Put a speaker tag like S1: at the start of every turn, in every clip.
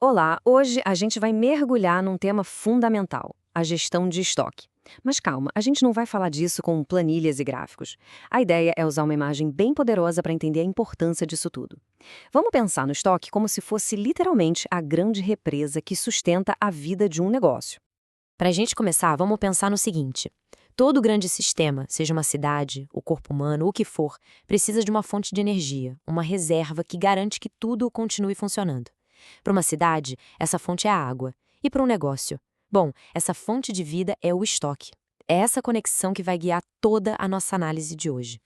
S1: Olá, hoje a gente vai mergulhar num tema fundamental, a gestão de estoque. Mas calma, a gente não vai falar disso com planilhas e gráficos. A ideia é usar uma imagem bem poderosa para entender a importância disso tudo. Vamos pensar no estoque como se fosse literalmente a grande represa que sustenta a vida de um negócio.
S2: Para a gente começar, vamos pensar no seguinte: todo grande sistema, seja uma cidade, o corpo humano, o que for, precisa de uma fonte de energia, uma reserva que garante que tudo continue funcionando. Para uma cidade, essa fonte é a água. E para um negócio? Bom, essa fonte de vida é o estoque. É essa conexão que vai guiar toda a nossa análise de hoje.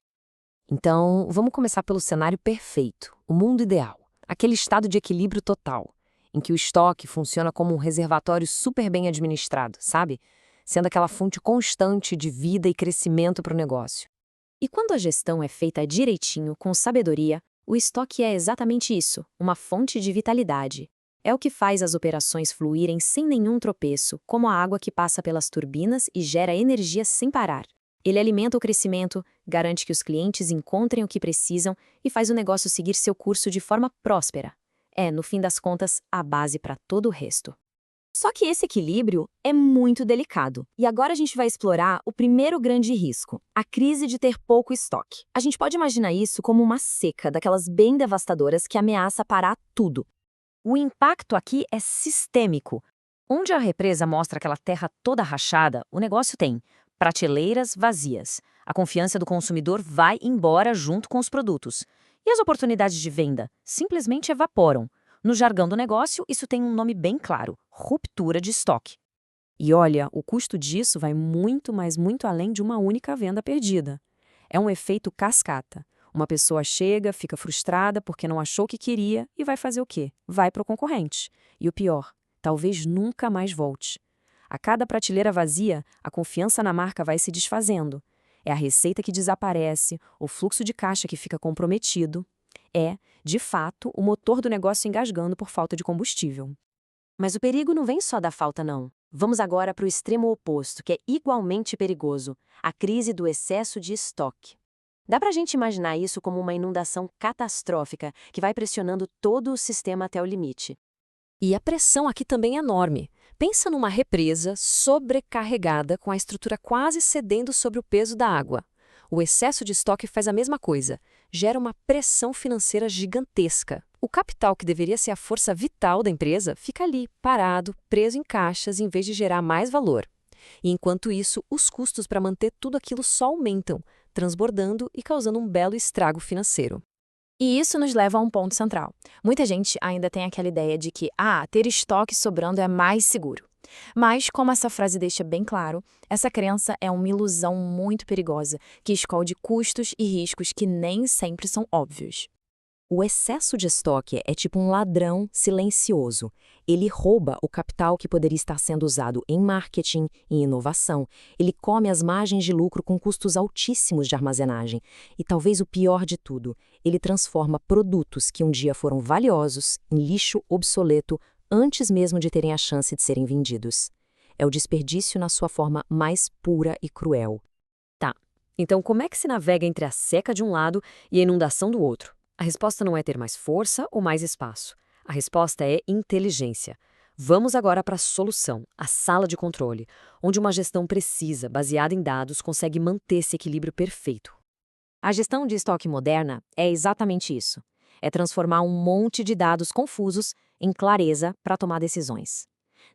S1: Então, vamos começar pelo cenário perfeito, o mundo ideal, aquele estado de equilíbrio total, em que o estoque funciona como um reservatório super bem administrado, sabe? Sendo aquela fonte constante de vida e crescimento para o negócio.
S2: E quando a gestão é feita direitinho, com sabedoria, o estoque é exatamente isso, uma fonte de vitalidade. É o que faz as operações fluírem sem nenhum tropeço, como a água que passa pelas turbinas e gera energia sem parar. Ele alimenta o crescimento, garante que os clientes encontrem o que precisam e faz o negócio seguir seu curso de forma próspera. É, no fim das contas, a base para todo o resto. Só que esse equilíbrio é muito delicado. E agora a gente vai explorar o primeiro grande risco, a crise de ter pouco estoque. A gente pode imaginar isso como uma seca, daquelas bem devastadoras que ameaça parar tudo. O impacto aqui é sistêmico. Onde a represa mostra aquela terra toda rachada, o negócio tem prateleiras vazias. A confiança do consumidor vai embora junto com os produtos. E as oportunidades de venda simplesmente evaporam. No jargão do negócio, isso tem um nome bem claro: ruptura de estoque. E olha, o custo disso vai muito, mas muito além de uma única venda perdida. É um efeito cascata. Uma pessoa chega, fica frustrada porque não achou o que queria e vai fazer o quê? Vai para o concorrente. E o pior, talvez nunca mais volte. A cada prateleira vazia, a confiança na marca vai se desfazendo. É a receita que desaparece, o fluxo de caixa que fica comprometido. É, de fato, o motor do negócio engasgando por falta de combustível. Mas o perigo não vem só da falta, não. Vamos agora para o extremo oposto, que é igualmente perigoso: a crise do excesso de estoque. Dá para a gente imaginar isso como uma inundação catastrófica que vai pressionando todo o sistema até o limite.
S1: E a pressão aqui também é enorme. Pensa numa represa sobrecarregada com a estrutura quase cedendo sobre o peso da água. O excesso de estoque faz a mesma coisa, gera uma pressão financeira gigantesca. O capital, que deveria ser a força vital da empresa, fica ali, parado, preso em caixas, em vez de gerar mais valor. E enquanto isso, os custos para manter tudo aquilo só aumentam, transbordando e causando um belo estrago financeiro.
S2: E isso nos leva a um ponto central. Muita gente ainda tem aquela ideia de que, ter estoque sobrando é mais seguro. Mas, como essa frase deixa bem claro, essa crença é uma ilusão muito perigosa, que esconde custos e riscos que nem sempre são óbvios.
S1: O excesso de estoque é tipo um ladrão silencioso. Ele rouba o capital que poderia estar sendo usado em marketing, em inovação. Ele come as margens de lucro com custos altíssimos de armazenagem. E talvez o pior de tudo, ele transforma produtos que um dia foram valiosos em lixo obsoleto antes mesmo de terem a chance de serem vendidos. É o desperdício na sua forma mais pura e cruel. Tá, então como é que se navega entre a seca de um lado e a inundação do outro? A resposta não é ter mais força ou mais espaço. A resposta é inteligência. Vamos agora para a solução, a sala de controle, onde uma gestão precisa, baseada em dados, consegue manter esse equilíbrio perfeito. A gestão de estoque moderna é exatamente isso. É transformar um monte de dados confusos em clareza para tomar decisões.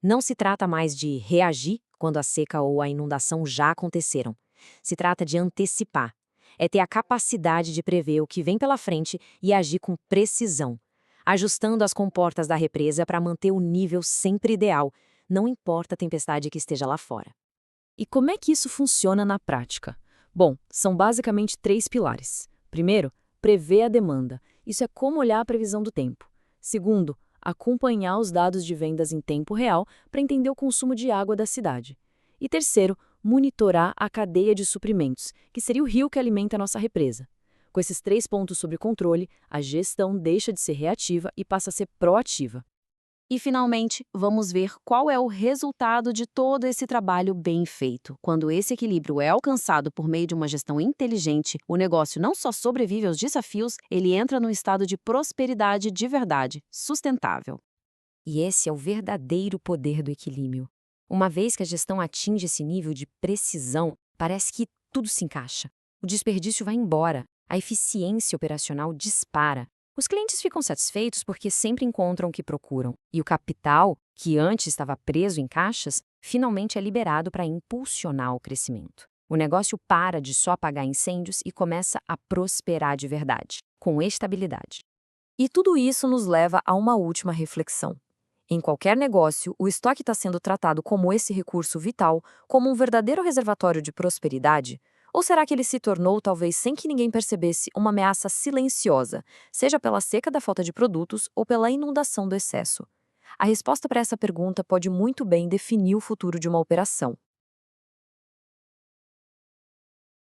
S1: Não se trata mais de reagir quando a seca ou a inundação já aconteceram. Se trata de antecipar. É ter a capacidade de prever o que vem pela frente e agir com precisão, ajustando as comportas da represa para manter o nível sempre ideal, não importa a tempestade que esteja lá fora. E como é que isso funciona na prática? Bom, são basicamente 3 pilares. Primeiro, prever a demanda. Isso é como olhar a previsão do tempo. Segundo, acompanhar os dados de vendas em tempo real para entender o consumo de água da cidade. E terceiro, monitorar a cadeia de suprimentos, que seria o rio que alimenta a nossa represa. Com esses 3 pontos sob controle, a gestão deixa de ser reativa e passa a ser proativa.
S2: E, finalmente, vamos ver qual é o resultado de todo esse trabalho bem feito. Quando esse equilíbrio é alcançado por meio de uma gestão inteligente, o negócio não só sobrevive aos desafios, ele entra num estado de prosperidade de verdade, sustentável.
S1: E esse é o verdadeiro poder do equilíbrio. Uma vez que a gestão atinge esse nível de precisão, parece que tudo se encaixa. O desperdício vai embora, a eficiência operacional dispara. Os clientes ficam satisfeitos porque sempre encontram o que procuram. E o capital, que antes estava preso em caixas, finalmente é liberado para impulsionar o crescimento. O negócio para de só apagar incêndios e começa a prosperar de verdade, com estabilidade.
S2: E tudo isso nos leva a uma última reflexão. Em qualquer negócio, o estoque está sendo tratado como esse recurso vital, como um verdadeiro reservatório de prosperidade? Ou será que ele se tornou, talvez sem que ninguém percebesse, uma ameaça silenciosa, seja pela seca da falta de produtos ou pela inundação do excesso? A resposta para essa pergunta pode muito bem definir o futuro de uma operação.